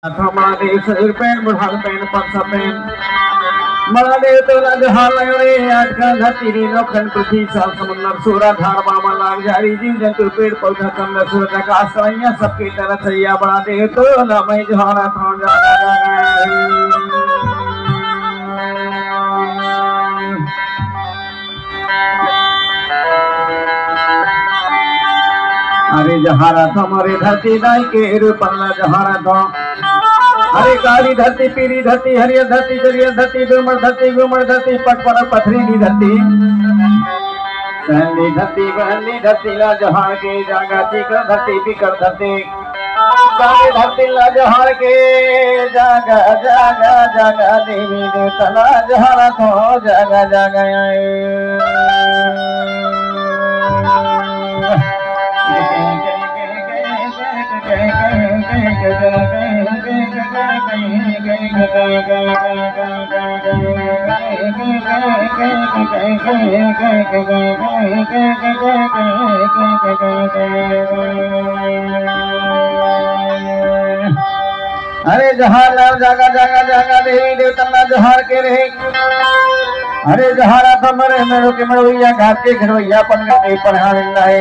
हमारे सिर pen बुढ़ाल pen Parsa pen मरा दे तो लग हाल रे आज का धरती नौखन पृथ्वी साल समुद्र सूरज धार बामा लाग जारी जीव जंतु पेड़ पौधा चंद्र सूरज आकाश सैया सबकी तरह सैया बना दे तो ना मैं जहाना था अरे जहारा था हमारे धरती दाई के रूपल्ला जहारा था अरे काली धरती पीली धरती हरियर धरती जरियर धरती गुमड़ धरती पटपड़ पथरीली धरती सहली धरती बहली धरती ला जहार के जागा चीकर धरती बिकर धरती काली धरती ला जहार के जागा जागा जागा देवी देवता ला जहारा तो जागा जागा अरे जहार लाल जागा जागा जागा देवी देवता जहार के रहे अरे जहारा था मरे मेरे के मरवैया घाट के घरवैया पन्ने के पढ़ाने लाए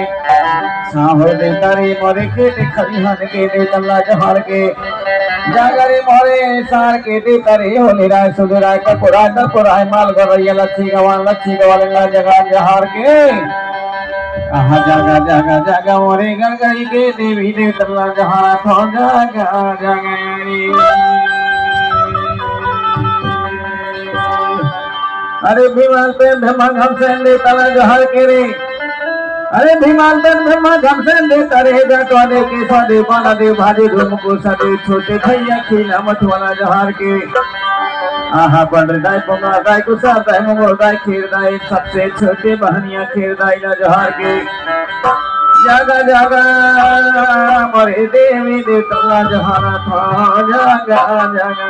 साहो देवता रे मोरे के खलिहान के देवता जहार के जागरे मोरे सार के देवता रे होले राय सुधराय कपुराय माल गवैया लच्छी गवाल ला जगा जहार के आहा जागा जागा जागा मोरे गणगई के देवी देवता जहारा थो जागा जागा अरे भीमान पे ब्रह्मा घमसेन देता जहार के रे अरे भीमान पे ब्रह्मा घमसेन देता रे बेटवा देव के सादे बाला देव भाजे धूम को सादे छोटे भैया खीला मठ वाला जहार के आहा पंड दाई पंगा दाई कुसा दाई मंगोल दाई खीर दाई सबसे छोटे बहनिया खीर दाई ला जहार के जागा जागा मरे देवी देवता जहारा था जागा जागा